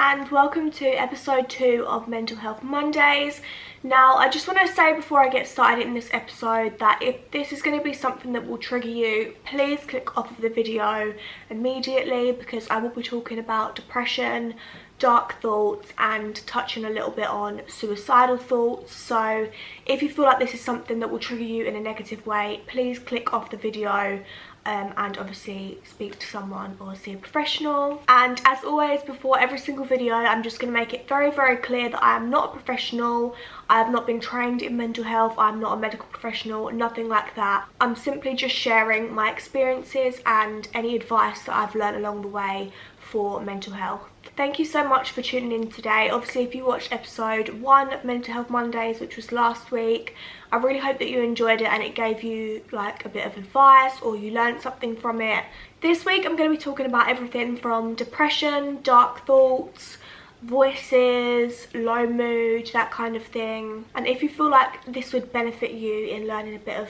and welcome to episode 2 of Mental Health Mondays. Now, I just want to say before I get started in this episode that if this is going to be something that will trigger you, please click off of the video immediately, because I will be talking about depression, dark thoughts and touching a little bit on suicidal thoughts. So if you feel like this is something that will trigger you in a negative way, please click off the video and obviously speak to someone or see a professional. And as always, before every single video, I'm just going to make it very, very clear that I am not a professional. I have not been trained in mental health. I'm not a medical professional, nothing like that. I'm simply just sharing my experiences and any advice that I've learned along the way for mental health. Thank you so much for tuning in today. Obviously, if you watched episode 1 of Mental Health Mondays, which was last week, I really hope that you enjoyed it and it gave you like a bit of advice or you learned something from it. This week I'm going to be talking about everything from depression, dark thoughts, voices, low mood, that kind of thing. And if you feel like this would benefit you in learning a bit of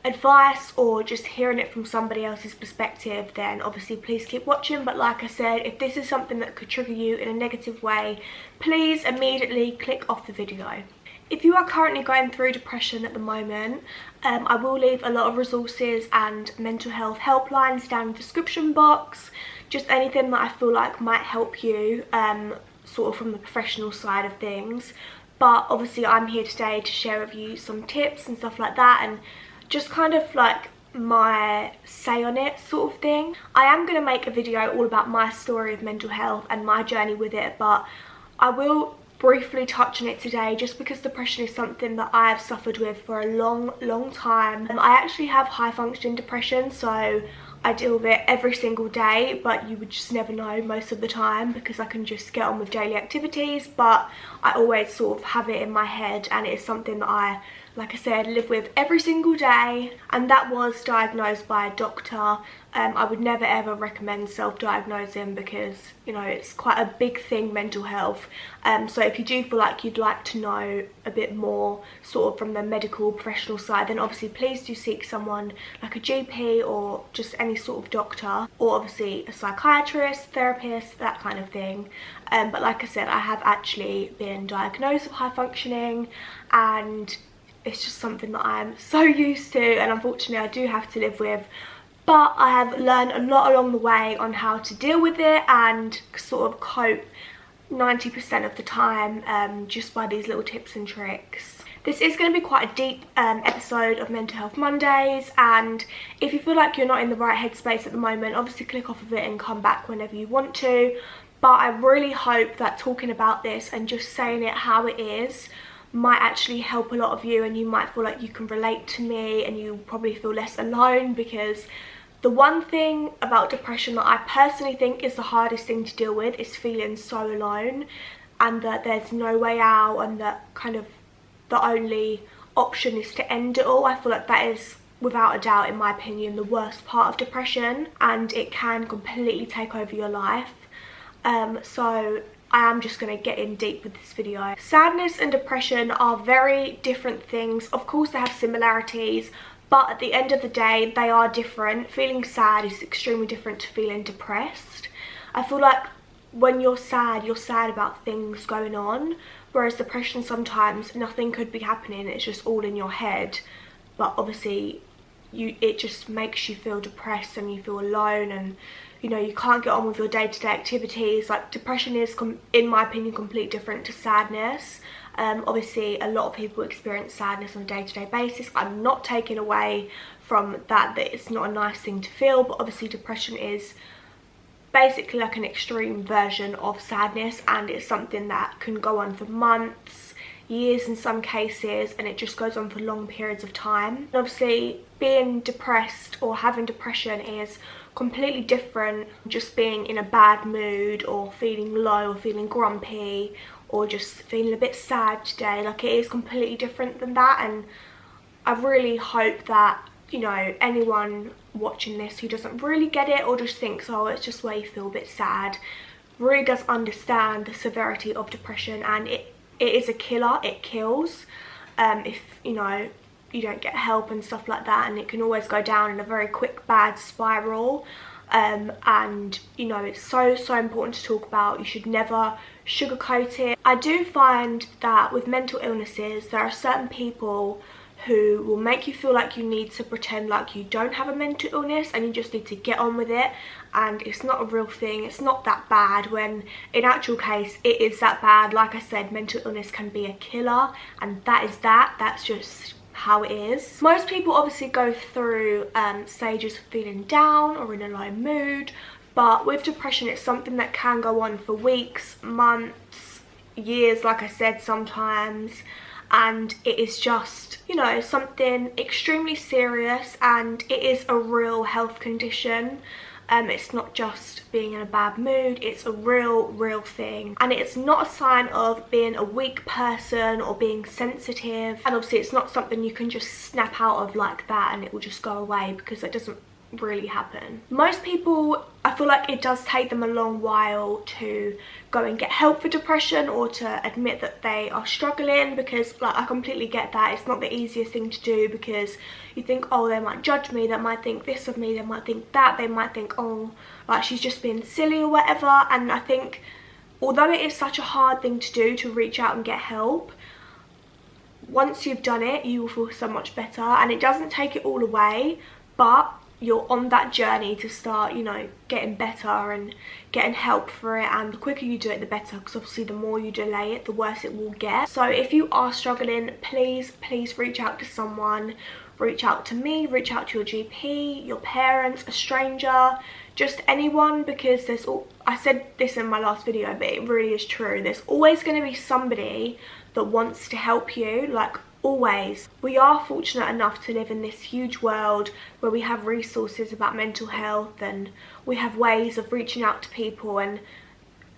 advice or just hearing it from somebody else's perspective, then obviously please keep watching. But like I said, if this is something that could trigger you in a negative way, please immediately click off the video. If you are currently going through depression at the moment, I will leave a lot of resources and mental health helplines down in the description box. Just anything that I feel like might help you sort of from the professional side of things. But obviously I'm here today to share with you some tips and stuff like that, and just kind of like my say on it sort of thing. I am going to make a video all about my story of mental health and my journey with it, but I will briefly touch on it today just because depression is something that I have suffered with for a long time. I actually have high functioning depression, so I deal with it every single day, but you would just never know most of the time because I can just get on with daily activities. But I always sort of have it in my head, and it is something that I, like I said, live with every single day. And that was diagnosed by a doctor. I would never ever recommend self-diagnosing because, you know, it's quite a big thing, mental health. So if you do feel like you'd like to know a bit more sort of from the medical professional side, then obviously please do seek someone like a GP or just any sort of doctor, or obviously a psychiatrist, therapist, that kind of thing. But like I said, I have actually been diagnosed with high functioning, and it's just something that I'm so used to, and unfortunately I do have to live with. But I have learned a lot along the way on how to deal with it and sort of cope 90% of the time just by these little tips and tricks. This is going to be quite a deep episode of Mental Health Mondays, and if you feel like you're not in the right headspace at the moment, obviously click off of it and come back whenever you want to. But I really hope that talking about this and just saying it how it is might actually help a lot of you, and you might feel like you can relate to me and you probably feel less alone, because the one thing about depression that I personally think is the hardest thing to deal with is feeling so alone, and that there's no way out, and that kind of the only option is to end it all. I feel like that is without a doubt, in my opinion, the worst part of depression, and it can completely take over your life. So I am just going to get in deep with this video. Sadness and depression are very different things. Of course they have similarities, but at the end of the day they are different. Feeling sad is extremely different to feeling depressed. I feel like when you're sad about things going on, whereas depression, sometimes nothing could be happening, it's just all in your head, but obviously it just makes you feel depressed and you feel alone, and you know, you can't get on with your day-to-day activities. Like, depression is, in my opinion, completely different to sadness. Obviously a lot of people experience sadness on a day-to-day basis. I'm not taking away from that it's not a nice thing to feel, but obviously depression is basically like an extreme version of sadness, and it's something that can go on for months, years in some cases, and it just goes on for long periods of time. And obviously being depressed or having depression is completely different just being in a bad mood or feeling low or feeling grumpy or just feeling a bit sad today. Like, it is completely different than that, and I really hope that, you know, anyone watching this who doesn't really get it or just thinks, oh, it's just where you feel a bit sad, really does understand the severity of depression, and it is a killer. It kills if, you know, you don't get help and stuff like that, and it can always go down in a very quick bad spiral. and you know, it's so important to talk about. You should never sugarcoat it. I do find that with mental illnesses, there are certain people who will make you feel like you need to pretend like you don't have a mental illness and you just need to get on with it, and it's not a real thing, it's not that bad, when in actual case it is that bad. Like I said, mental illness can be a killer, and that's just how it is. Most people obviously go through stages of feeling down or in a low mood, but with depression it's something that can go on for weeks, months, years, like I said, sometimes, and it is just, you know, something extremely serious, and it is a real health condition. It's not just being in a bad mood, it's a real thing, and it's not a sign of being a weak person or being sensitive, and obviously it's not something you can just snap out of like that and it will just go away, because that doesn't really happen. Most people, I feel like it does take them a long while to go and get help for depression or to admit that they are struggling, because like I completely get that. It's not the easiest thing to do, because you think, oh, they might judge me, they might think this of me, they might think that, they might think, oh, like she's just being silly or whatever. And I think although it is such a hard thing to do, to reach out and get help, once you've done it you will feel so much better, and it doesn't take it all away, but you're on that journey to start, you know, getting better and getting help for it, and the quicker you do it the better, because obviously the more you delay it the worse it will get. So if you are struggling, please reach out to someone. Reach out to me, reach out to your GP, your parents, a stranger, just anyone, because there's I said this in my last video, but it really is true, there's always going to be somebody that wants to help you, like always. We are fortunate enough to live in this huge world where we have resources about mental health, and we have ways of reaching out to people, and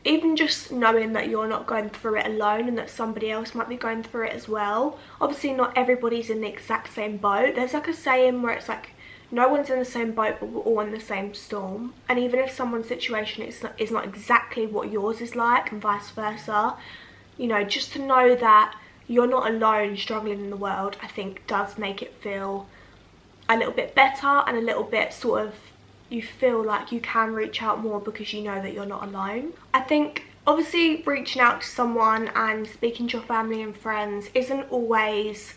even just knowing that you're not going through it alone and that somebody else might be going through it as well. Obviously not everybody's in the exact same boat. There's like a saying where it's like, no one's in the same boat but we're all in the same storm, and even if someone's situation is not exactly what yours is like, and vice versa, you know, just to know that you're not alone struggling in the world, I think does make it feel a little bit better, and a little bit sort of, you feel like you can reach out more because you know that you're not alone. I think obviously reaching out to someone and speaking to your family and friends isn't always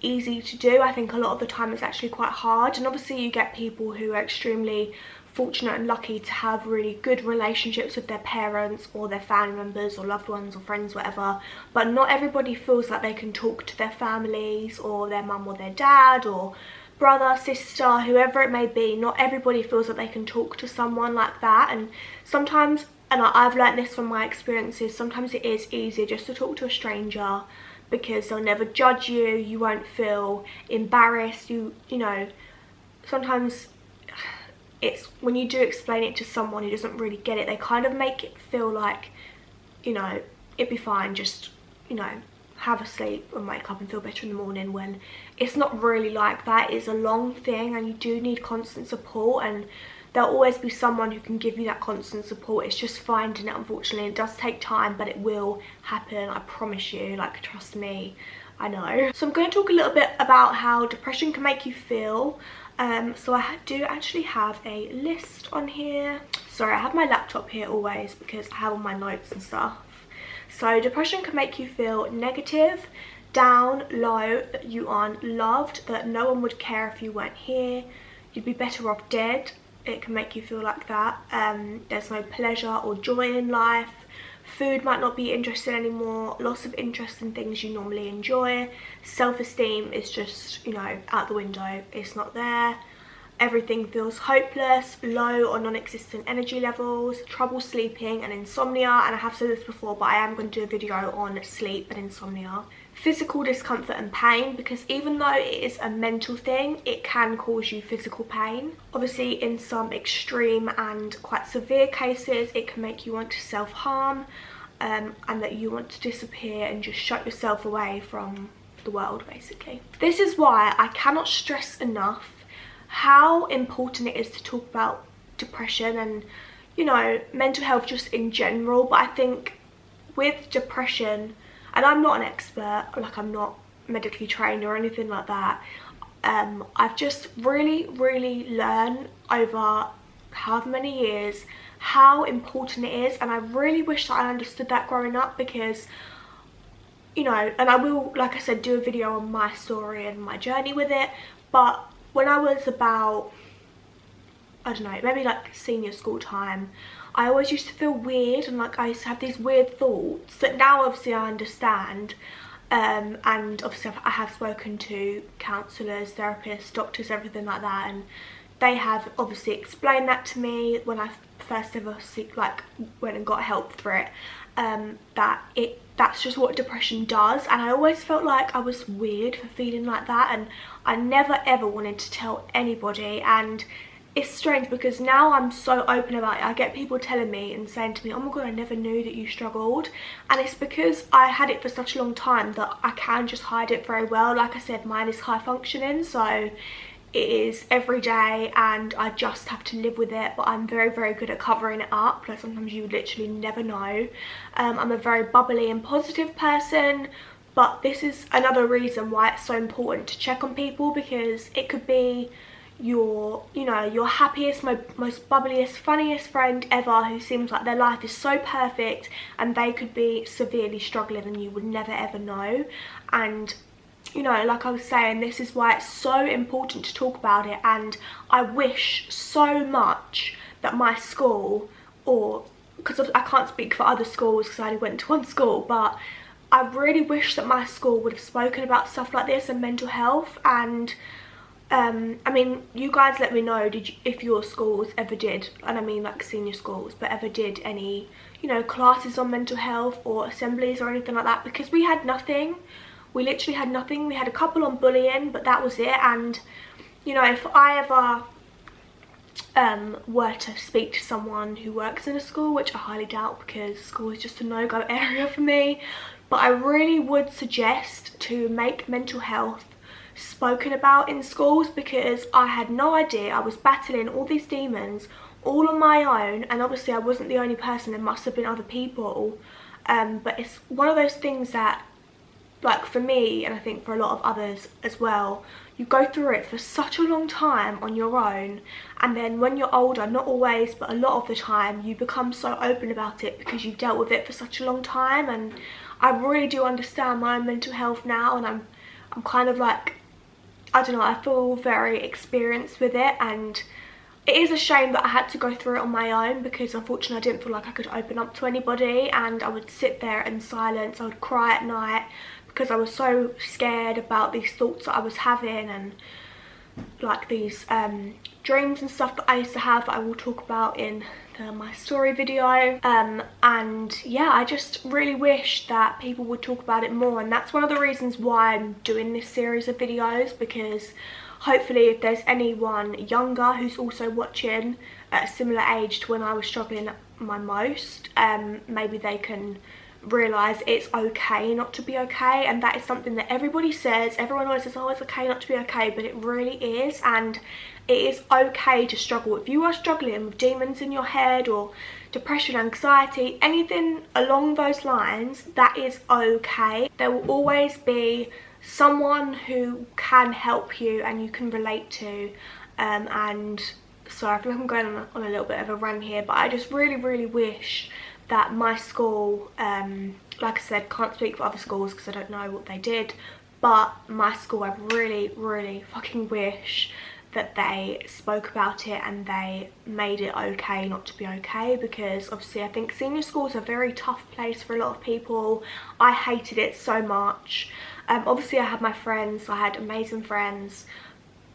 easy to do. I think a lot of the time it's actually quite hard, and obviously you get people who are extremely fortunate and lucky to have really good relationships with their parents or their family members or loved ones or friends, whatever, but not everybody feels like they can talk to their families or their mum or their dad or brother, sister, whoever it may be. Not everybody feels that they can talk to someone like that, and sometimes, and I've learned this from my experiences, sometimes it is easier just to talk to a stranger because they'll never judge you, you won't feel embarrassed, you know, sometimes it's when you do explain it to someone who doesn't really get it, they kind of make it feel like, you know, it'd be fine, just, you know, have a sleep and wake up and feel better in the morning, when it's not really like that. It's a long thing, and you do need constant support, and there'll always be someone who can give you that constant support. It's just finding it, unfortunately. It does take time, but it will happen, I promise you, like, trust me, I know. So I'm going to talk a little bit about how depression can make you feel. So I do actually have a list on here. Sorry, I have my laptop here always because I have all my notes and stuff. So depression can make you feel negative, down, low, that you aren't loved, that no one would care if you weren't here, you'd be better off dead. It can make you feel like that. There's no pleasure or joy in life. Food might not be interesting anymore, loss of interest in things you normally enjoy, self-esteem is just, you know, out the window, it's not there. Everything feels hopeless, low or non-existent energy levels, trouble sleeping and insomnia, and I have said this before but I am going to do a video on sleep and insomnia. Physical discomfort and pain, because even though it is a mental thing, it can cause you physical pain. Obviously in some extreme and quite severe cases it can make you want to self-harm, and that you want to disappear and just shut yourself away from the world, basically. This is why I cannot stress enough how important it is to talk about depression and, you know, mental health just in general. But I think with depression, and I'm not an expert, like I'm not medically trained or anything like that, I've just really learned over however many years how important it is, and I really wish that I understood that growing up, because, you know, and I will, like I said, do a video on my story and my journey with it, but when I was about, I don't know, maybe like senior school time, I always used to feel weird, and like I used to have these weird thoughts that now obviously I understand. And obviously I have spoken to counsellors, therapists, doctors, everything like that, and they have obviously explained that to me when I first ever went and got help for it, that's just what depression does. And I always felt like I was weird for feeling like that, and I never ever wanted to tell anybody. And it's strange because now I'm so open about it. I get people telling me and saying to me, oh my god, I never knew that you struggled. And it's because I had it for such a long time that I can just hide it very well. Like I said, mine is high functioning, so it is every day and I just have to live with it, but I'm very, very good at covering it up. Like sometimes you literally never know. I'm a very bubbly and positive person, but this is another reason why it's so important to check on people, because it could be your, you know, your happiest, most bubbliest, funniest friend ever who seems like their life is so perfect, and they could be severely struggling and you would never ever know. And you know, like I was saying, this is why it's so important to talk about it. And I wish so much that my school, or because I can't speak for other schools because I only went to one school, but I really wish that my school would have spoken about stuff like this and mental health. And I mean, you guys let me know if your schools ever did, and I mean like senior schools, but ever did any, you know, classes on mental health or assemblies or anything like that, because we had nothing. We literally had nothing. We had a couple on bullying, but that was it. And you know, if I ever were to speak to someone who works in a school, which I highly doubt because school is just a no-go area for me, but I really would suggest to make mental health spoken about in schools, because I had no idea. I was battling all these demons all on my own, and obviously I wasn't the only person. There must have been other people, but it's one of those things that, like for me, and I think for a lot of others as well, you go through it for such a long time on your own, and then when you're older, not always but a lot of the time, you become so open about it because you've dealt with it for such a long time. And I really do understand my own mental health now, and I'm kind of like, I don't know, I feel very experienced with it. And it is a shame that I had to go through it on my own, because unfortunately I didn't feel like I could open up to anybody, and I would sit there in silence. I would cry at night because I was so scared about these thoughts that I was having, and like these dreams and stuff that I used to have that I will talk about in my story video. And yeah, I just really wish that people would talk about it more, and that's one of the reasons why I'm doing this series of videos, because hopefully if there's anyone younger who's also watching at a similar age to when I was struggling my most, maybe they can realise it's okay not to be okay. And that is something that everybody says. Everyone always says, oh, it's okay not to be okay, but it really is. And it is okay to struggle. If you are struggling with demons in your head or depression, anxiety, anything along those lines, that is okay. There will always be someone who can help you and you can relate to. And sorry, I feel like I'm going on a little bit of a rant here, but I just really, really wish that my school, like I said, can't speak for other schools because I don't know what they did, but my school, I really, really fucking wish that they spoke about it and they made it okay not to be okay, because obviously I think senior school is a very tough place for a lot of people. I hated it so much. Obviously I had my friends, I had amazing friends,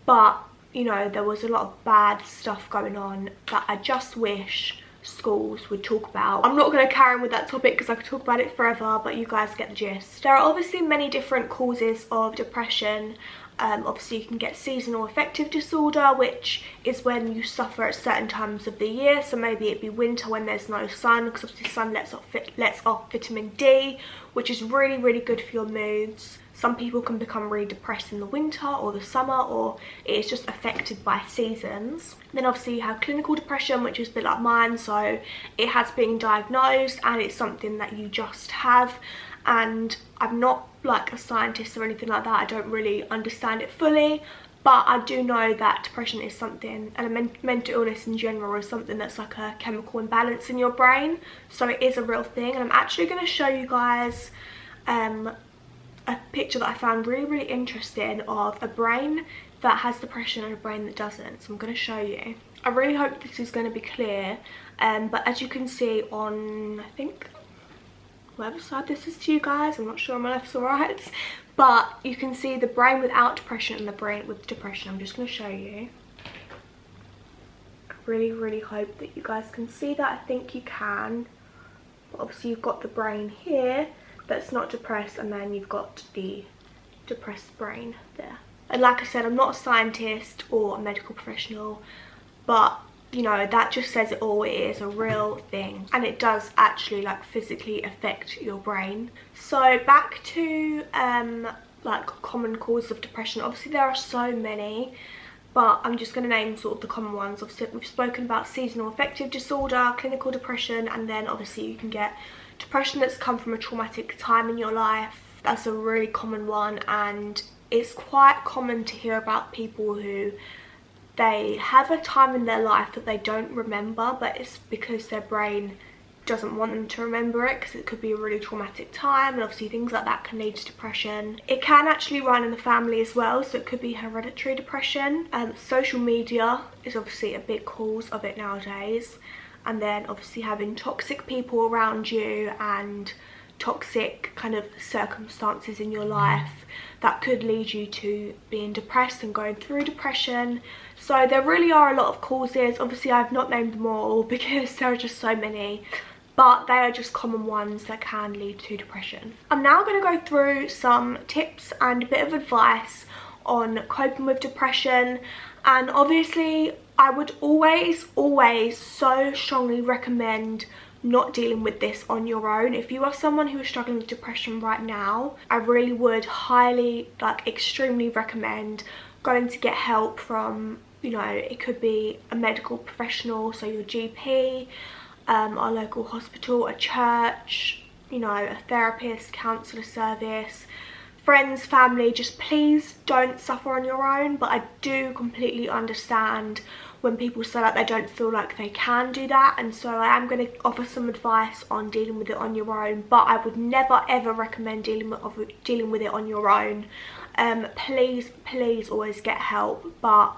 but you know, there was a lot of bad stuff going on that I just wish schools would talk about. I'm not going to carry on with that topic because I could talk about it forever, but you guys get the gist. There are obviously many different causes of depression. Obviously you can get seasonal affective disorder, which is when you suffer at certain times of the year. So maybe it'd be winter when there's no sun, because obviously sun lets off vitamin D, which is really, really good for your moods. Some people can become really depressed in the winter or the summer, or it is just affected by seasons. Then obviously you have clinical depression, which is a bit like mine, so it has been diagnosed and it's something that you just have. And I'm not like a scientist or anything like that, I don't really understand it fully, But I do know that depression is something, and a mental illness in general is something that's like a chemical imbalance in your brain. So it is a real thing. And I'm actually going to show you guys a picture that I found really interesting of a brain that has depression and a brain that doesn't. So I'm going to show you. I really hope this is going to be clear. But as you can see on, I think, whatever side this is to you guys, I'm not sure on my left or right, but you can see the brain without depression and the brain with depression. I'm just going to show you. I really hope that you guys can see that. I think you can. But obviously you've got the brain here that's not depressed, and then you've got the depressed brain there. And like I said, I'm not a scientist or a medical professional, but you know, that just says it all. It is a real thing, and it does actually like physically affect your brain. So back to like common causes of depression. Obviously there are so many, but I'm just going to name sort of the common ones. Obviously we've spoken about seasonal affective disorder, clinical depression, and then obviously you can get depression that's come from a traumatic time in your life. That's a really common one, and it's quite common to hear about people who they have a time in their life that they don't remember, but it's because their brain doesn't want them to remember it, because it could be a really traumatic time, and obviously things like that can lead to depression. It can actually run in the family as well, so it could be hereditary depression. Social media is obviously a big cause of it nowadays, and then obviously having toxic people around you and toxic kind of circumstances in your life that could lead you to being depressed and going through depression. So there really are a lot of causes. Obviously I've not named them all because there are just so many, but they are just common ones that can lead to depression. I'm now going to go through some tips and a bit of advice on coping with depression. And obviously I would always so strongly recommend not dealing with this on your own. If you are someone who is struggling with depression right now, I really would highly, like extremely recommend going to get help from, you know, it could be a medical professional, so your GP, our local hospital, a church, you know, a therapist, counsellor service, friends, family. Just please don't suffer on your own. But I do completely understand when people say like they don't feel like they can do that, and so I am going to offer some advice on dealing with it on your own, but I would never ever recommend dealing with it on your own. Please always get help. But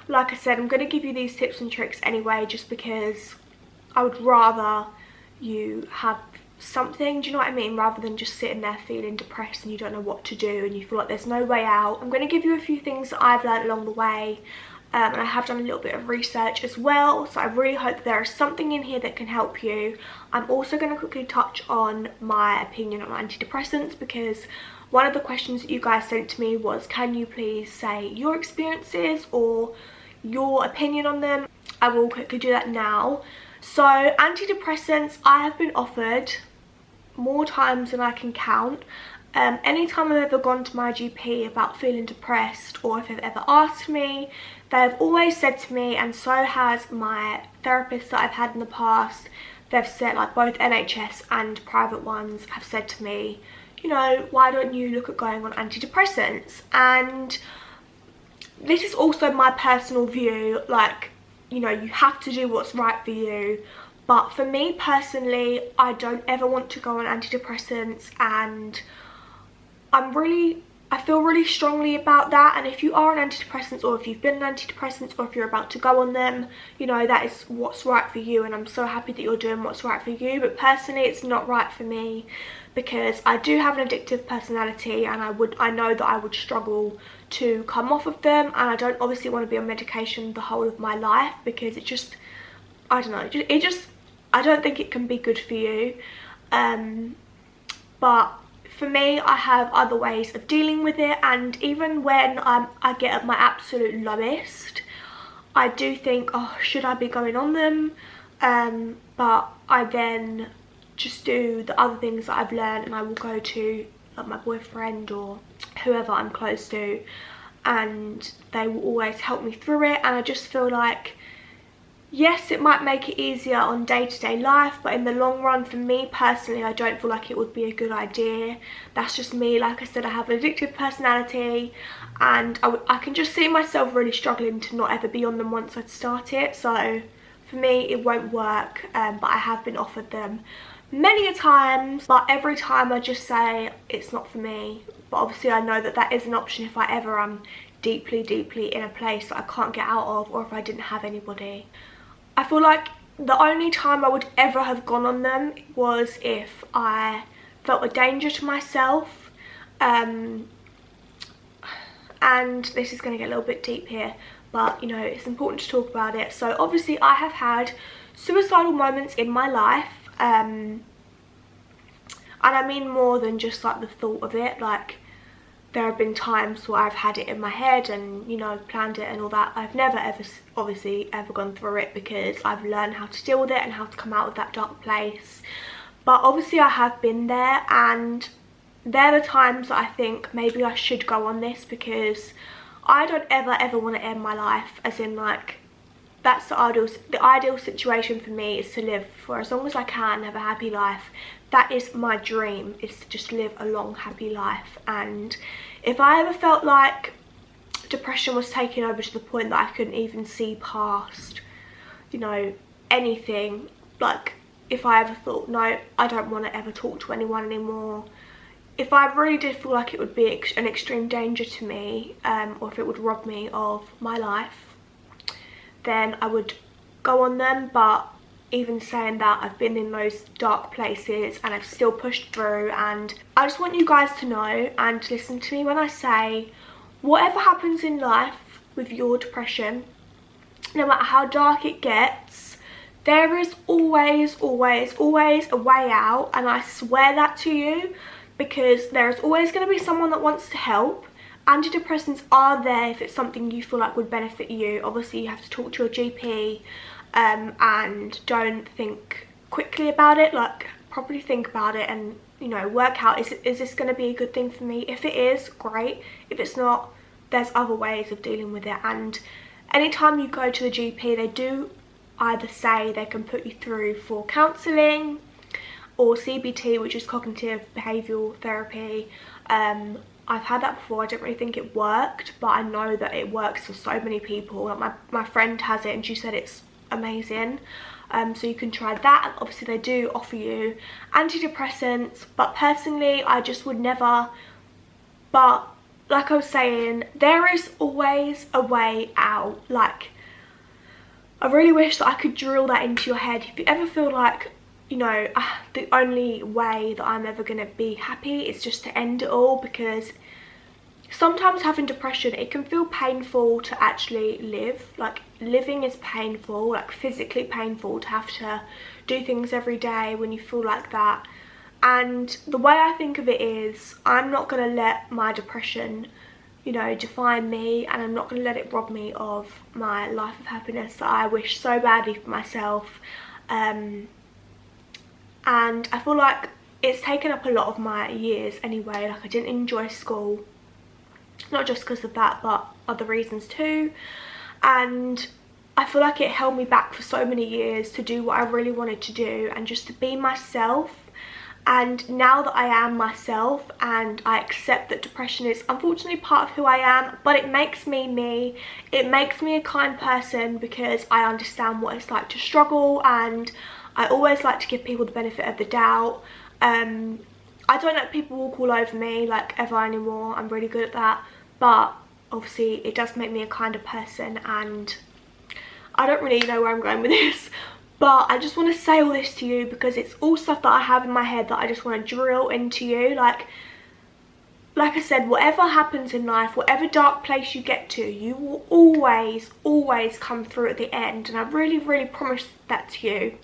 like I said, I'm going to give you these tips and tricks anyway, just because I would rather you have something, do you know what I mean, rather than just sitting there feeling depressed and you don't know what to do and you feel like there's no way out. I'm going to give you a few things that I've learned along the way. And I have done a little bit of research as well, so I really hope there is something in here that can help you. I'm also going to quickly touch on my opinion on antidepressants, because one of the questions that you guys sent to me was, can you please say your experiences or your opinion on them? I will quickly do that now. So antidepressants, I have been offered more times than I can count. Anytime I've ever gone to my GP about feeling depressed, or if they've ever asked me, they've always said to me, and so has my therapist that I've had in the past, they've said, like both NHS and private ones have said to me, you know, why don't you look at going on antidepressants? And this is also my personal view, like, you know, you have to do what's right for you. But for me personally, I don't ever want to go on antidepressants, and I feel really strongly about that. And if you are on antidepressants, or if you've been on antidepressants, or if you're about to go on them, you know, that is what's right for you, and I'm so happy that you're doing what's right for you. But personally, it's not right for me, because I do have an addictive personality, and I know that I would struggle to come off of them, and I don't obviously want to be on medication the whole of my life, because it just, I don't know, I don't think it can be good for you. But for me, I have other ways of dealing with it, and even when I get at my absolute lowest, I do think, oh, should I be going on them? But I then just do the other things that I've learned, and I will go to like my boyfriend or whoever I'm close to, and they will always help me through it. And I just feel like yes, it might make it easier on day-to-day life, but in the long run, for me personally, I don't feel like it would be a good idea. That's just me. Like I said, I have an addictive personality, and I can just see myself really struggling to not ever be on them once I'd start it. So for me, it won't work, but I have been offered them many a times, but every time I just say it's not for me. But obviously I know that that is an option if I ever am deeply in a place that I can't get out of, or if I didn't have anybody. I feel like the only time I would ever have gone on them was if I felt a danger to myself, and this is going to get a little bit deep here, but you know, it's important to talk about it. So obviously I have had suicidal moments in my life, and I mean more than just like the thought of it. Like, there have been times where I've had it in my head and, you know, planned it and all that. I've never ever, obviously, ever gone through it because I've learned how to deal with it and how to come out of that dark place. But obviously I have been there, and they're the times that I think maybe I should go on this, because I don't ever want to end my life. As in, like, that's the ideal situation for me, is to live for as long as I can, have a happy life. That is my dream, is to just live a long, happy life. And if I ever felt like depression was taking over to the point that I couldn't even see past, you know, anything, like if I ever thought, no, I don't want to ever talk to anyone anymore, if I really did feel like it would be an extreme danger to me, or if it would rob me of my life, then I would go on them. But even saying that, I've been in those dark places and I've still pushed through. And I just want you guys to know and to listen to me when I say, whatever happens in life with your depression, no matter how dark it gets, there is always a way out. And I swear that to you, because there is always going to be someone that wants to help. Antidepressants are there if it's something you feel like would benefit you. Obviously you have to talk to your GP, and don't think quickly about it. Like, properly think about it and, you know, work out, is this going to be a good thing for me? If it is, great. If it's not, there's other ways of dealing with it. And anytime you go to the GP, they do either say they can put you through for counselling or CBT, which is cognitive behavioural therapy. I've had that before. I don't really think it worked, but I know that it works for so many people. Like, my friend has it and she said it's amazing. So you can try that. And obviously they do offer you antidepressants, but personally I just would never. But like I was saying, there is always a way out. Like, I really wish that I could drill that into your head. If you ever feel like, you know, the only way that I'm ever gonna be happy is just to end it all, because sometimes having depression, it can feel painful to actually live. Like, living is painful, like physically painful, to have to do things every day when you feel like that. And the way I think of it is, I'm not going to let my depression, you know, define me, and I'm not going to let it rob me of my life of happiness that I wish so badly for myself. And I feel like it's taken up a lot of my years anyway. Like, I didn't enjoy school, not just because of that, but other reasons too. And I feel like it held me back for so many years to do what I really wanted to do and just to be myself. And now that I am myself and I accept that depression is unfortunately part of who I am, but it makes me me, it makes me a kind person, because I understand what it's like to struggle, and I always like to give people the benefit of the doubt. I don't let people walk all over me like ever anymore. I'm really good at that, but obviously it does make me a kinder person. And I don't really know where I'm going with this, but I just want to say all this to you because it's all stuff that I have in my head that I just want to drill into you. Like I said, whatever happens in life, whatever dark place you get to, you will always come through at the end. And I really promise that to you,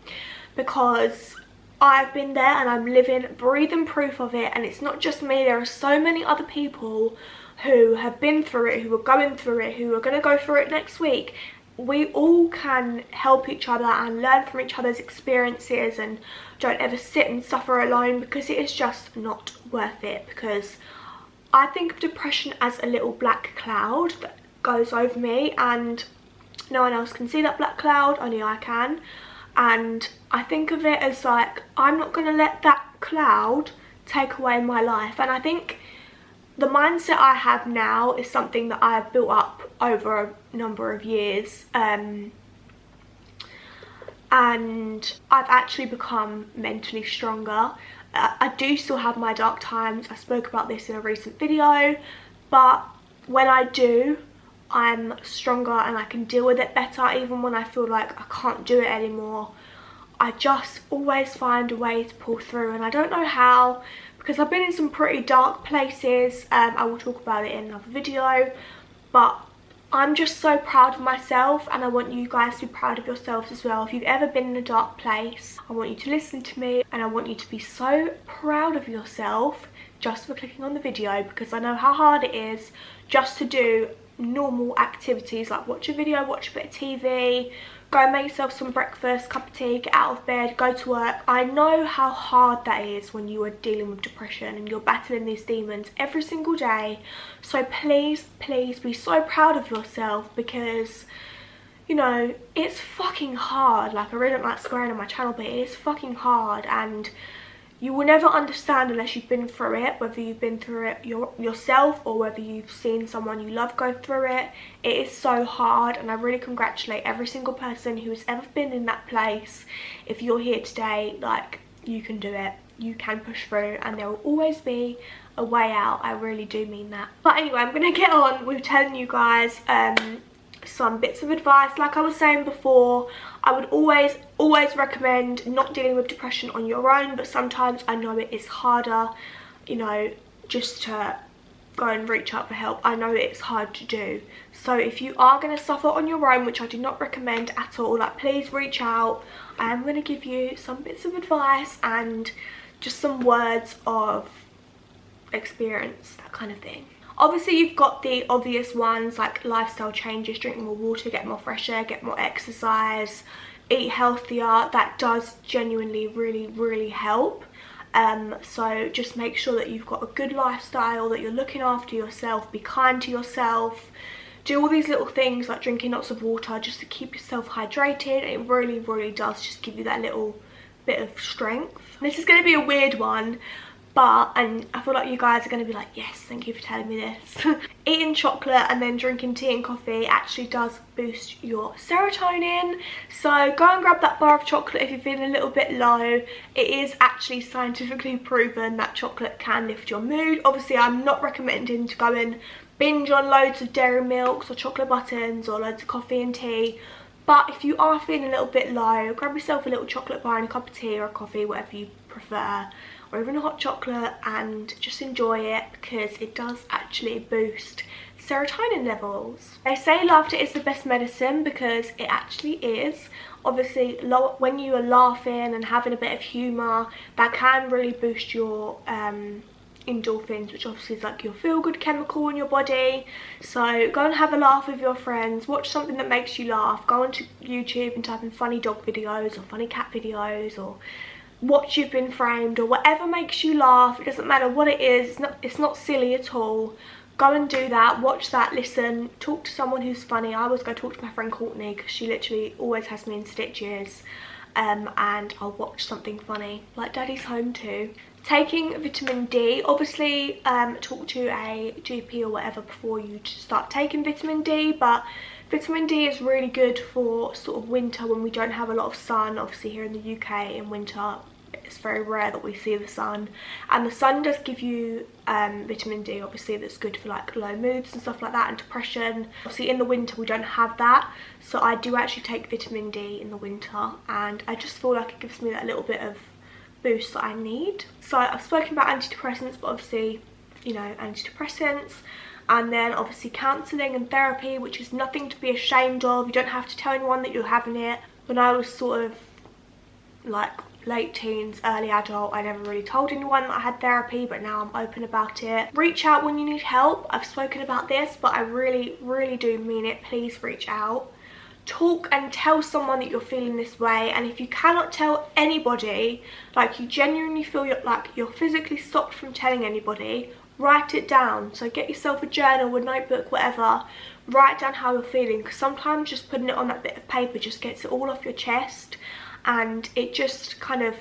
because I've been there and I'm living, breathing proof of it. And it's not just me, there are so many other people who have been through it, who are going through it, who are going to go through it next week. We all can help each other and learn from each other's experiences, and don't ever sit and suffer alone, because it is just not worth it. Because I think of depression as a little black cloud that goes over me, and No one else can see that black cloud, only I can. And I think of it as like, I'm not going to let that cloud take away my life. And I think the mindset I have now is something that I have built up over a number of years. And I've actually become mentally stronger. I do still have my dark times. I spoke about this in a recent video, but when I do, I'm stronger and I can deal with it better. Even when I feel like I can't do it anymore, I just always find a way to pull through. And I don't know how, because I've been in some pretty dark places. I will talk about it in another video, but I'm just so proud of myself, and I want you guys to be proud of yourselves as well. If you've ever been in a dark place, I want you to listen to me, and I want you to be so proud of yourself just for clicking on the video, because I know how hard it is just to do normal activities like watch a video, watch a bit of TV, go and make yourself some breakfast, cup of tea, get out of bed, go to work. I know how hard that is when you are dealing with depression and you're battling these demons every single day. So please, please be so proud of yourself, because, you know, it's fucking hard. Like, I really don't like swearing on my channel, but it is fucking hard, and you will never understand unless you've been through it, whether you've been through it yourself or whether you've seen someone you love go through it. It is so hard, and I really congratulate every single person who has ever been in that place. If you're here today, like, you can do it. You can push through, and there will always be a way out. I really do mean that. But anyway, I'm going to get on with telling you guys some bits of advice. Like I was saying before, I would always recommend not dealing with depression on your own, but sometimes I know it is harder, you know, just to go and reach out for help. I know it's hard to do. So if you are going to suffer on your own, which I do not recommend at all, like, please reach out. I am going to give you some bits of advice and just some words of experience, that kind of thing. Obviously, you've got the obvious ones like lifestyle changes, drink more water, get more fresh air, get more exercise, eat healthier. That does genuinely really help. So just make sure that you've got a good lifestyle, that you're looking after yourself, be kind to yourself. Do all these little things like drinking lots of water just to keep yourself hydrated. It really does just give you that little bit of strength. This is going to be a weird one, and I feel like you guys are going to be like, yes, thank you for telling me this. Eating chocolate and then drinking tea and coffee actually does boost your serotonin. So go and grab that bar of chocolate if you're feeling a little bit low. It is actually scientifically proven that chocolate can lift your mood. Obviously, I'm not recommending to go and binge on loads of dairy milks or chocolate buttons or loads of coffee and tea. But if you are feeling a little bit low, grab yourself a little chocolate bar and a cup of tea or a coffee, whatever you prefer, or even a hot chocolate, and just enjoy it, because it does actually boost serotonin levels. They say laughter is the best medicine, because it actually is. Obviously, when you are laughing and having a bit of humour, that can really boost your endorphins, which obviously is like your feel-good chemical in your body. So go and have a laugh with your friends, watch something that makes you laugh, go onto YouTube and type in funny dog videos or funny cat videos, or watch You've Been Framed, or whatever makes you laugh. It doesn't matter what it is, it's not silly at all. Go and do that, watch that, listen, talk to someone who's funny. I always go talk to my friend Courtney, because she literally always has me in stitches, and I'll watch something funny, like Daddy's Home too. Taking vitamin D, obviously talk to a GP or whatever before you start taking vitamin D, but vitamin D is really good for sort of winter when we don't have a lot of sun. Obviously here in the UK in winter it's very rare that we see the sun, and the sun does give you vitamin D, obviously, that's good for like low moods and stuff like that, and depression. Obviously in the winter we don't have that, so I do actually take vitamin D in the winter, and I just feel like it gives me that little bit of boost that I need. So I've spoken about antidepressants, but obviously, you know, antidepressants, and then obviously counselling and therapy, which is nothing to be ashamed of. You don't have to tell anyone that you're having it. When I was sort of like late teens, early adult, I never really told anyone that I had therapy, but now I'm open about it. Reach out when you need help. I've spoken about this, but I really do mean it. Please reach out. Talk and tell someone that you're feeling this way, and if you cannot tell anybody, like you genuinely feel you're physically stopped from telling anybody, write it down. So get yourself a journal, a notebook, whatever. write down how you're feeling, because sometimes just putting it on that bit of paper just gets it all off your chest, and it just kind of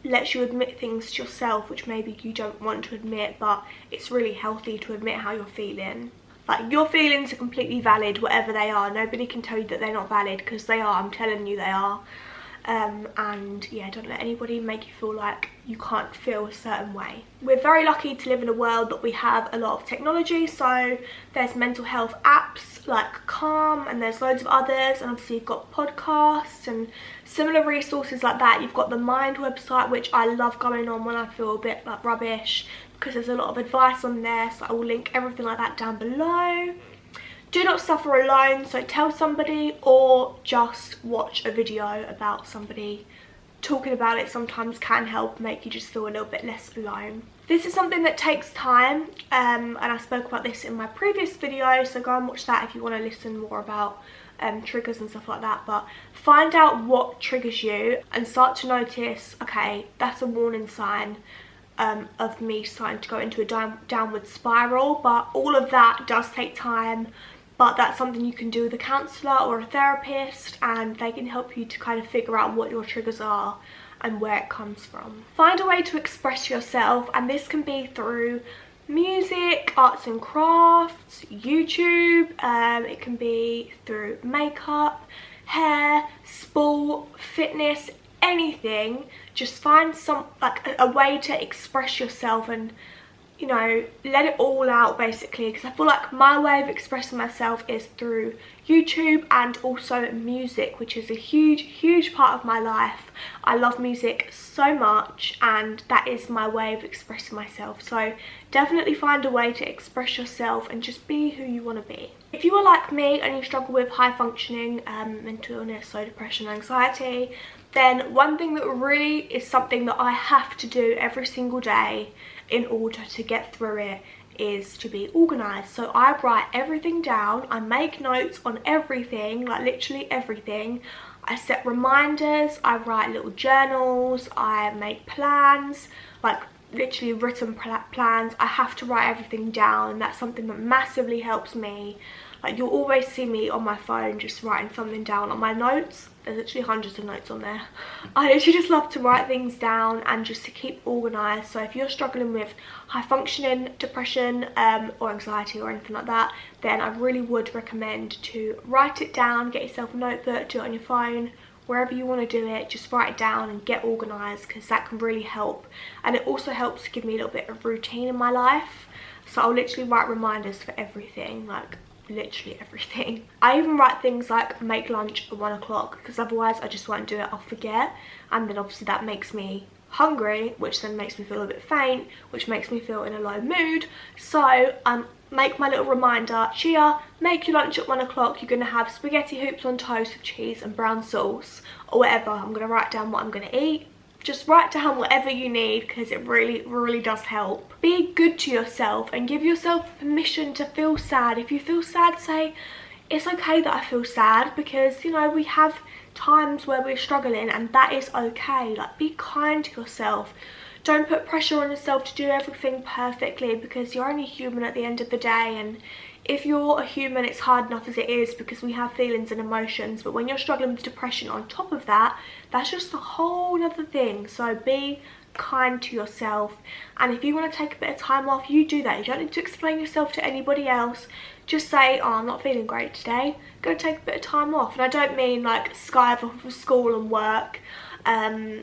lets you admit things to yourself which maybe you don't want to admit, but it's really healthy to admit how you're feeling. Like, your feelings are completely valid, whatever they are. Nobody can tell you that they're not valid, because they are. I'm telling you they are. And yeah, don't let anybody make you feel like you can't feel a certain way. We're very lucky to live in a world that we have a lot of technology, so there's mental health apps like Calm, and there's loads of others, and obviously you've got podcasts and similar resources like that. You've got the Mind website, which I love going on when I feel a bit like rubbish, because there's a lot of advice on there, so I will link everything like that down below. Do not suffer alone, so tell somebody or just watch a video about somebody. Talking about it sometimes can help make you just feel a little bit less alone. This is something that takes time, and I spoke about this in my previous video, so go and watch that if you want to listen more about triggers and stuff like that. But find out what triggers you and start to notice, okay, that's a warning sign of me starting to go into a downward spiral. But all of that does take time. But that's something you can do with a counsellor or a therapist, and they can help you to kind of figure out what your triggers are and where it comes from. Find a way to express yourself, and this can be through music, arts and crafts, YouTube, it can be through makeup, hair, sport, fitness, anything. Just find a way to express yourself and, you know, let it all out basically, because I feel like my way of expressing myself is through YouTube and also music, which is a huge part of my life. I love music so much, and that is my way of expressing myself. So definitely find a way to express yourself and just be who you want to be. If you are like me and you struggle with high functioning mental illness, so depression, anxiety, then one thing that really is something that I have to do every single day in order to get through it is to be organised. So I write everything down, I make notes on everything, like literally everything. I set reminders, I write little journals, I make plans, like literally written plans. I have to write everything down. That's something that massively helps me. Like, you'll always see me on my phone just writing something down on my notes. There's literally hundreds of notes on there. I literally just love to write things down and just to keep organised. So if you're struggling with high functioning depression or anxiety or anything like that, then I really would recommend to write it down. Get yourself a notebook, do it on your phone, wherever you want to do it. Just write it down and get organised, because that can really help. And it also helps to give me a little bit of routine in my life. So I'll literally write reminders for everything, like literally everything. I even write things like make lunch at 1 o'clock, because otherwise I just won't do it, I'll forget, and then obviously that makes me hungry, which then makes me feel a bit faint, which makes me feel in a low mood. So make my little reminder, Chia, make your lunch at 1 o'clock. You're going to have spaghetti hoops on toast with cheese and brown sauce, or whatever. I'm going to write down what I'm going to eat. Just write down whatever you need, because it really does help. Be good to yourself and give yourself permission to feel sad. If you feel sad, say, it's okay that I feel sad, because, you know, we have times where we're struggling, and that is okay. Like, be kind to yourself. Don't put pressure on yourself to do everything perfectly, because you're only human at the end of the day. And if you're a human, it's hard enough as it is, because we have feelings and emotions. But when you're struggling with depression on top of that, that's just a whole other thing. So be kind to yourself, and if you want to take a bit of time off, you do that. You don't need to explain yourself to anybody else. Just say, oh, I'm not feeling great today, go take a bit of time off. And I don't mean like skive off of school and work. I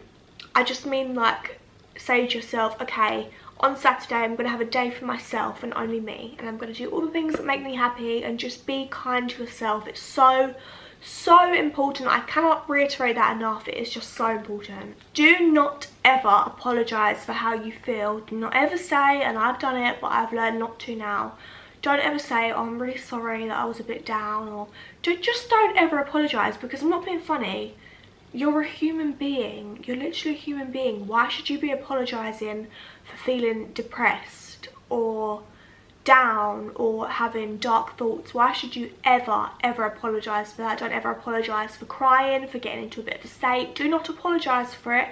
just mean like, say to yourself, okay, on Saturday I'm going to have a day for myself and only me, and I'm going to do all the things that make me happy, and just be kind to yourself. It's so important. I cannot reiterate that enough. It is just so important. Do not ever apologise for how you feel. Do not ever say, and I've done it but I've learned not to now, don't ever say, oh, I'm really sorry that I was a bit down, or just don't ever apologise, because I'm not being funny. You're a human being. You're literally a human being. Why should you be apologising for feeling depressed or down or having dark thoughts? Why should you ever apologise for that? Don't ever apologise for crying, for getting into a bit of a state. Do not apologise for it,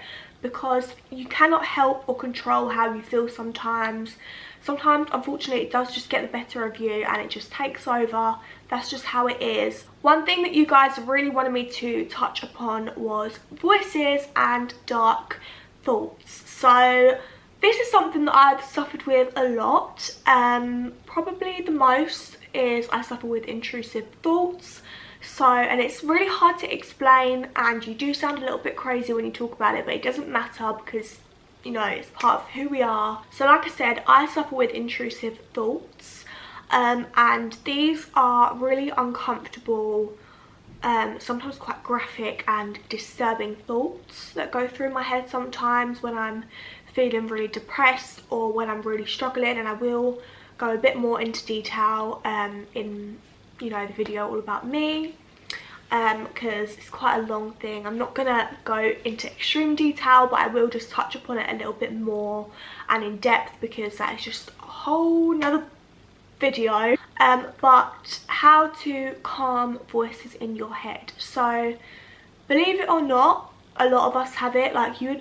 because you cannot help or control how you feel sometimes. Sometimes, unfortunately, it does just get the better of you and it just takes over. That's just how it is. One thing that you guys really wanted me to touch upon was voices and dark thoughts. So this is something that I've suffered with a lot. Probably the most is I suffer with intrusive thoughts. And it's really hard to explain, and you do sound a little bit crazy when you talk about it, but it doesn't matter because, you know, it's part of who we are. So like I said, I suffer with intrusive thoughts, and these are really uncomfortable, sometimes quite graphic and disturbing thoughts that go through my head sometimes when I'm feeling really depressed or when I'm really struggling, and I will go a bit more into detail in, you know, the video all about me, because it's quite a long thing. I'm not gonna go into extreme detail, but I will just touch upon it a little bit more and in depth, because that is just a whole nother video. But how to calm voices in your head. So believe it or not, a lot of us have it. Like, do you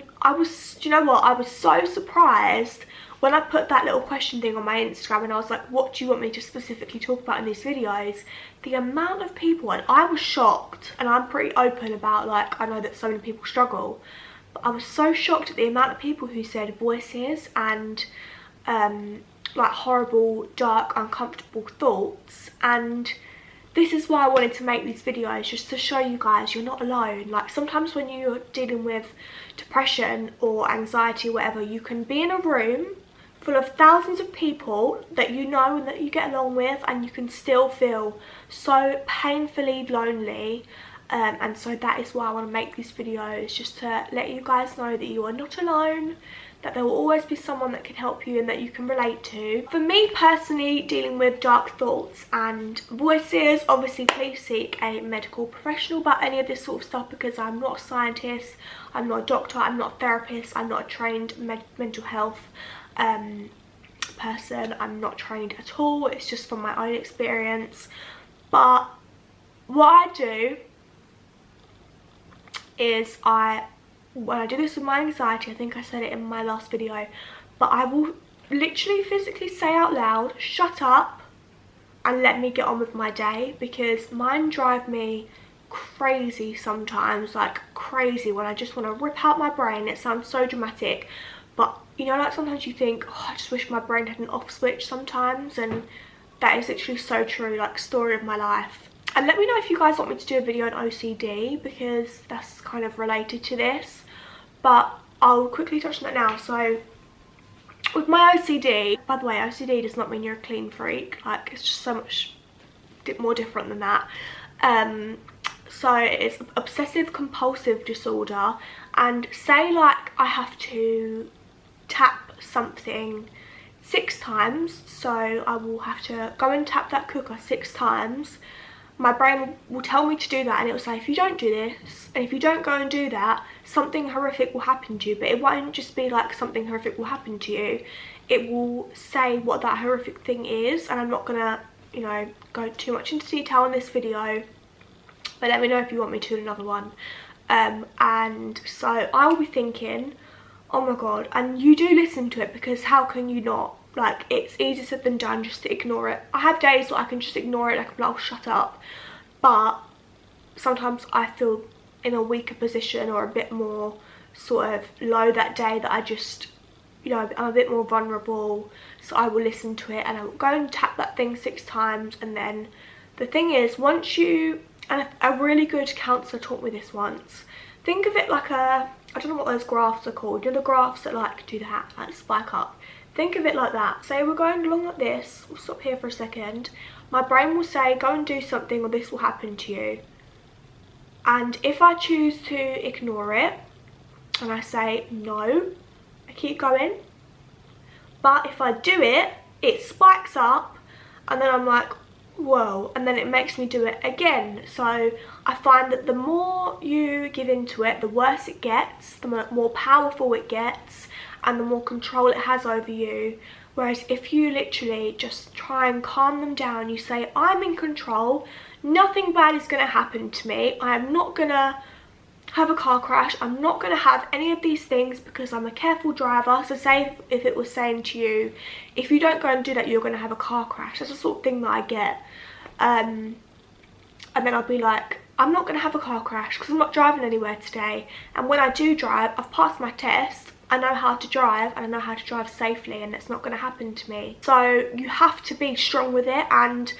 know what, I was so surprised when I put that little question thing on my Instagram and I was like, what do you want me to specifically talk about in these videos? The amount of people, and I was shocked, and I'm pretty open about, like, I know that so many people struggle, but I was so shocked at the amount of people who said voices and like horrible, dark, uncomfortable thoughts. And this is why I wanted to make these videos, just to show you guys you're not alone. Like, sometimes when you're dealing with depression or anxiety or whatever, you can be in a room full of thousands of people that you know and that you get along with, and you can still feel so painfully lonely. And so that is why I want to make these videos, just to let you guys know that you are not alone, that there will always be someone that can help you and that you can relate to. For me personally, dealing with dark thoughts and voices, obviously please seek a medical professional about any of this sort of stuff, because I'm not a scientist, I'm not a doctor, I'm not a therapist, I'm not a trained mental health person. I'm not trained at all. It's just from my own experience. But what I do is when I do this with my anxiety, I think I said it in my last video, but I will literally physically say out loud, shut up and let me get on with my day, because mine drive me crazy sometimes, like crazy, when I just want to rip out my brain. It sounds so dramatic, but you know, like sometimes you think, oh, I just wish my brain had an off switch sometimes, and that is literally so true, like story of my life. And let me know if you guys want me to do a video on OCD, because that's kind of related to this, but I'll quickly touch on that now. So with my OCD, by the way, OCD does not mean you're a clean freak, like it's just so much more different than that. So it's obsessive compulsive disorder, and say like I have to tap something 6 times, so I will have to go and tap that cooker 6 times. My brain will tell me to do that, and it will say, if you don't do this, and if you don't go and do that, something horrific will happen to you. But it won't just be like something horrific will happen to you, it will say what that horrific thing is. And I'm not gonna, you know, go too much into detail in this video, but let me know if you want me to in another one. And so I will be thinking, oh my god, and you do listen to it, because how can you not? Like, it's easier said than done just to ignore it. I have days where I can just ignore it, like I'm like, oh, shut up. But sometimes I feel in a weaker position or a bit more sort of low that day, that I just, you know, I'm a bit more vulnerable. So I will listen to it and I will go and tap that thing 6 times. And then the thing is, once you, and a really good counsellor taught me this once, think of it like a, I don't know what those graphs are called, you know, the graphs that like do that, like spike up. Think of it like that. Say we're going along like this, we'll stop here for a second. My brain will say, go and do something or this will happen to you. And if I choose to ignore it and I say no, I keep going. But if I do it, it spikes up, and then I'm like, whoa, and then it makes me do it again. So I find that the more you give into it, the worse it gets, the more powerful it gets, and the more control it has over you. Whereas if you literally just try and calm them down, you say, I'm in control, nothing bad is going to happen to me, I'm not going to have a car crash, I'm not going to have any of these things because I'm a careful driver. So say if it was saying to you, if you don't go and do that, you're going to have a car crash. That's the sort of thing that I get. And then I'll be like, I'm not going to have a car crash because I'm not driving anywhere today. And when I do drive, I've passed my test. I know how to drive and I know how to drive safely, and it's not going to happen to me. So you have to be strong with it, and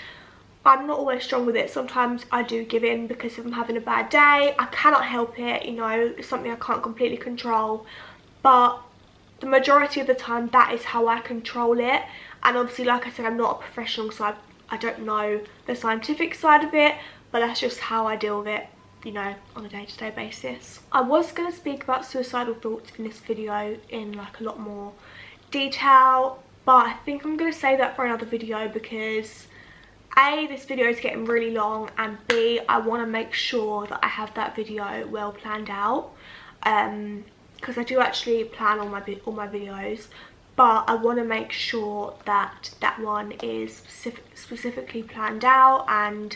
I'm not always strong with it. Sometimes I do give in because if I'm having a bad day, I cannot help it, you know, it's something I can't completely control. But the majority of the time, that is how I control it. And obviously, like I said, I'm not a professional, so I don't know the scientific side of it, but that's just how I deal with it, you know, on a day-to-day basis. I was going to speak about suicidal thoughts in this video in like a lot more detail, but I think I'm going to save that for another video because A, this video is getting really long, and B, I want to make sure that I have that video well planned out, because I do actually plan all my videos, but I want to make sure that that one is specifically planned out and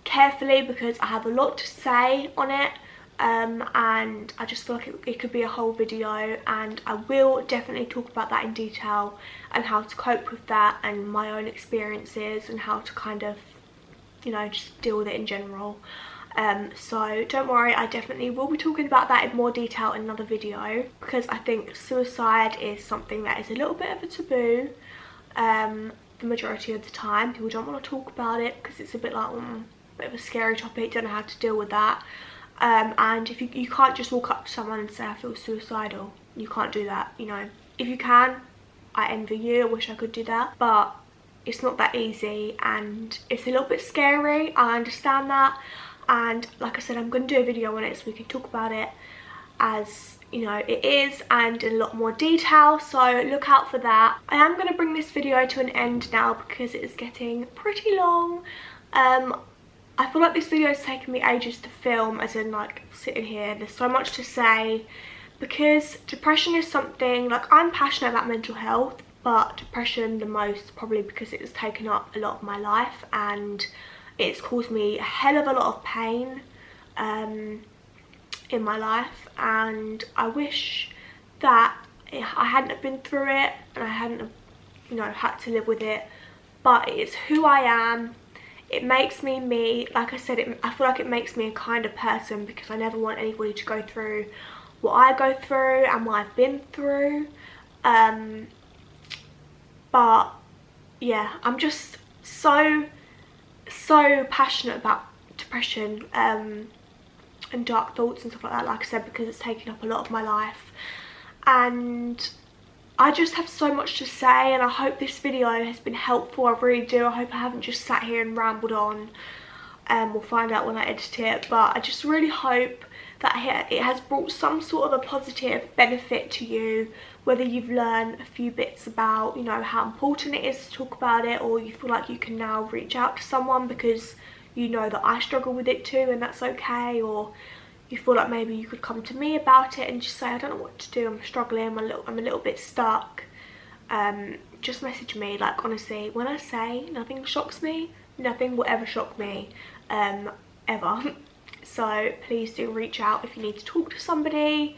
carefully, because I have a lot to say on it, and I just feel like it could be a whole video, and I will definitely talk about that in detail and how to cope with that and my own experiences and how to kind of, you know, just deal with it in general. So don't worry, I definitely will be talking about that in more detail in another video, because I think suicide is something that is a little bit of a taboo. The majority of the time people don't want to talk about it because it's a bit like a bit of a scary topic, don't know how to deal with that. And if you can't just walk up to someone and say I feel suicidal. You can't do that, you know. If you can, I envy you, I wish I could do that, but it's not that easy and it's a little bit scary. I understand that, and like I said, I'm going to do a video on it so we can talk about it as, you know, it is, and in a lot more detail, so look out for that. I am going to bring this video to an end now because it is getting pretty long. I feel like this video has taken me ages to film, as in like sitting here, there's so much to say, because depression is something, like, I'm passionate about mental health, but depression the most, probably because it has taken up a lot of my life and it's caused me a hell of a lot of pain in my life, and I wish that I hadn't have been through it and I hadn't have, you know, had to live with it. But it's who I am. It makes me me. Like I said, I feel like it makes me a kinder person because I never want anybody to go through what I go through and what I've been through. But yeah, I'm just so passionate about depression and dark thoughts and stuff like that, like I said, because it's taken up a lot of my life, and I just have so much to say, and I hope this video has been helpful. I really do. I hope I haven't just sat here and rambled on. We'll find out when I edit it, but I just really hope that it has brought some sort of a positive benefit to you, whether you've learned a few bits about, you know, how important it is to talk about it, or you feel like you can now reach out to someone because you know that I struggle with it too and that's okay, or you feel like maybe you could come to me about it and just say, I don't know what to do, I'm struggling, I'm a little bit stuck. Just message me. Like, honestly, when I say nothing shocks me, nothing will ever shock me, ever. So please do reach out if you need to talk to somebody.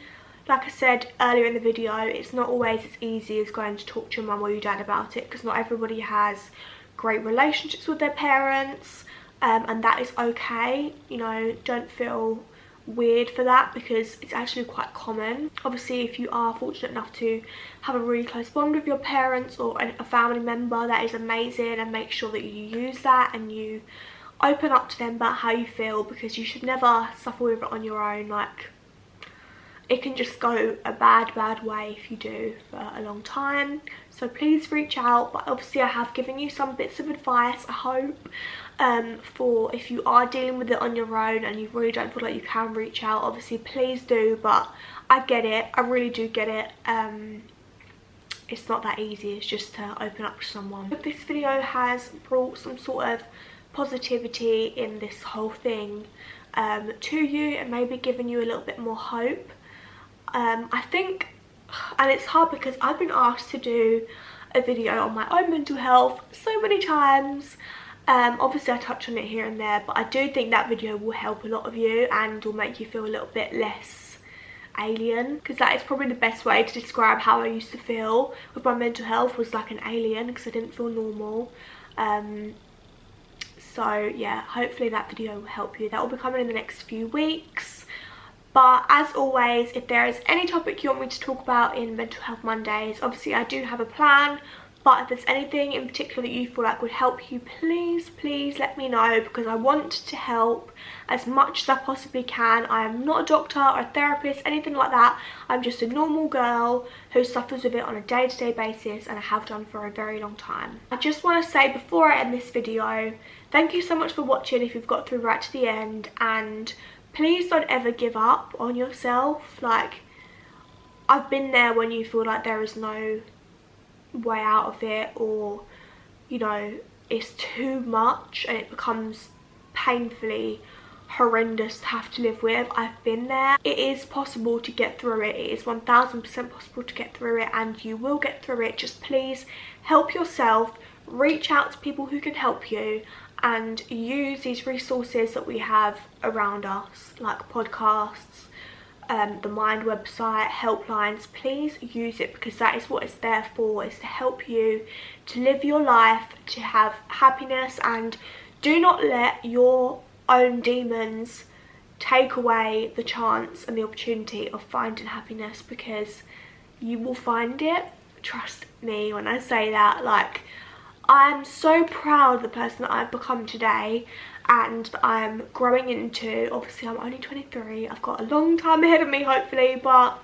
Like I said earlier in the video, it's not always as easy as going to talk to your mum or your dad about it, because not everybody has great relationships with their parents, and that is okay. You know, don't feel weird for that because it's actually quite common. Obviously, if you are fortunate enough to have a really close bond with your parents or a family member, that is amazing, and make sure that you use that and you open up to them about how you feel, because you should never suffer with it on your own. Like, it can just go a bad way if you do for a long time. So please reach out. But obviously I have given you some bits of advice, I hope, for if you are dealing with it on your own and you really don't feel like you can reach out. Obviously please do, but I get it, I really do get it. It's not that easy, it's just to open up to someone. If this video has brought some sort of positivity in this whole thing to you, and maybe given you a little bit more hope, I think, and it's hard because I've been asked to do a video on my own mental health so many times, Obviously I touch on it here and there, but I do think that video will help a lot of you and will make you feel a little bit less alien, because that is probably the best way to describe how I used to feel with my mental health, was like an alien, because I didn't feel normal. So yeah, hopefully that video will help you. That will be coming in the next few weeks. But as always, if there is any topic you want me to talk about in Mental Health Mondays, obviously I do have a plan, but if there's anything in particular that you feel like would help you, please let me know, because I want to help as much as I possibly can. I am not a doctor or a therapist, anything like that. I'm just a normal girl who suffers with it on a day-to-day basis, and I have done for a very long time. I just want to say before I end this video, thank you so much for watching if you've got through right to the end, and please don't ever give up on yourself. Like, I've been there when you feel like there is no way out of it, or you know, it's too much and it becomes painfully horrendous to have to live with. I've been there. It is possible to get through it. It is 1000% possible to get through it, and you will get through it. Just please help yourself, reach out to people who can help you, and use these resources that we have around us, like podcasts, the Mind website, helplines. Please use it, because that is what it's there for, is to help you to live your life, to have happiness, and do not let your own demons take away the chance and the opportunity of finding happiness, because you will find it. Trust me when I say that. Like, I'm so proud of the person that I've become today and that I'm growing into. Obviously I'm only 23, I've got a long time ahead of me hopefully, but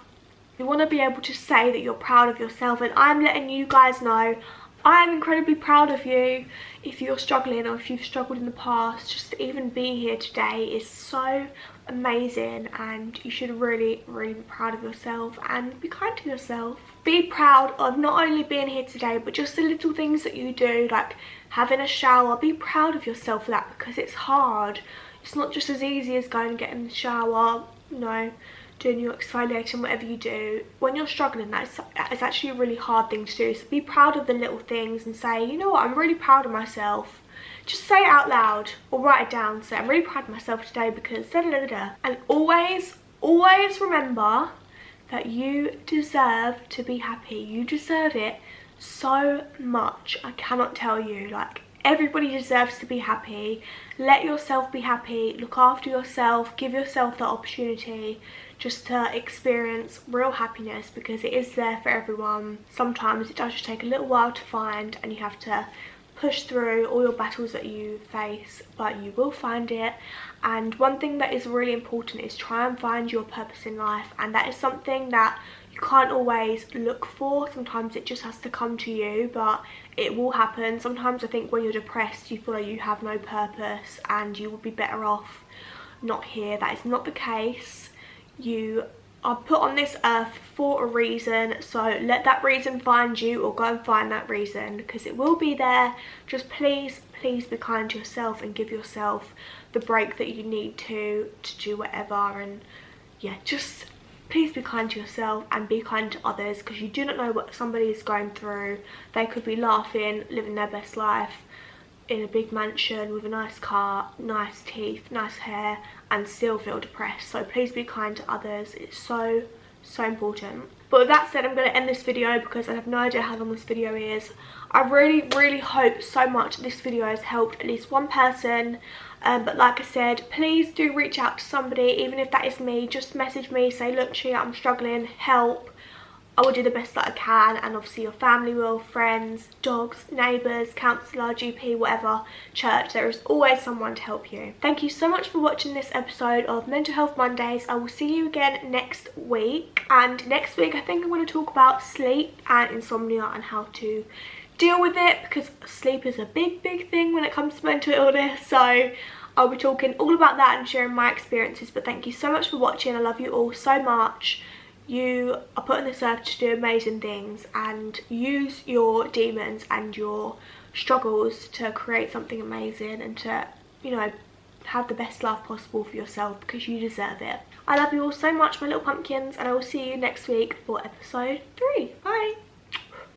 you want to be able to say that you're proud of yourself, and I'm letting you guys know I'm incredibly proud of you. If you're struggling, or if you've struggled in the past, just to even be here today is so amazing, and you should really be proud of yourself and be kind to yourself. Be proud of not only being here today, but just the little things that you do, like having a shower. Be proud of yourself for that, because it's hard. It's not just as easy as going and getting in the shower, you know, doing your exfoliating, whatever you do. When you're struggling, it's actually a really hard thing to do. So be proud of the little things and say, you know what, I'm really proud of myself. Just say it out loud or write it down. Say, I'm really proud of myself today because da da da da. And always remember that you deserve to be happy. You deserve it so much. I cannot tell you. Like, everybody deserves to be happy. Let yourself be happy. Look after yourself. Give yourself the opportunity just to experience real happiness, because it is there for everyone. Sometimes it does just take a little while to find, and you have to push through all your battles that you face, but you will find it. And one thing that is really important is try and find your purpose in life, and that is something that you can't always look for. Sometimes it just has to come to you, but it will happen. Sometimes I think when you're depressed you feel like you have no purpose and you will be better off not here. That is not the case. You are put on this earth for a reason, so let that reason find you, or go and find that reason, because it will be there. Just please be kind to yourself and give yourself the break that you need to do whatever. And yeah, just please be kind to yourself and be kind to others, because you do not know what somebody is going through. They could be laughing, living their best life in a big mansion with a nice car, nice teeth, nice hair, and still feel depressed. So please be kind to others. It's so important. But with that said, I'm going to end this video because I have no idea how long this video is. I really hope so much this video has helped at least one person. But like I said, please do reach out to somebody, even if that is me. Just message me, say, look Chia, I'm struggling, help. I will do the best that I can, and obviously your family will, friends, dogs, neighbours, counsellor, GP, whatever, church. There is always someone to help you. Thank you so much for watching this episode of Mental Health Mondays. I will see you again next week. And next week I think I'm going to talk about sleep and insomnia and how to deal with it, because sleep is a big thing when it comes to mental illness. So I'll be talking all about that and sharing my experiences. But thank you so much for watching. I love you all so much. You are put on this earth to do amazing things, and use your demons and your struggles to create something amazing, and to, you know, have the best life possible for yourself, because you deserve it. I love you all so much, my little pumpkins, and I will see you next week for episode 3. Bye.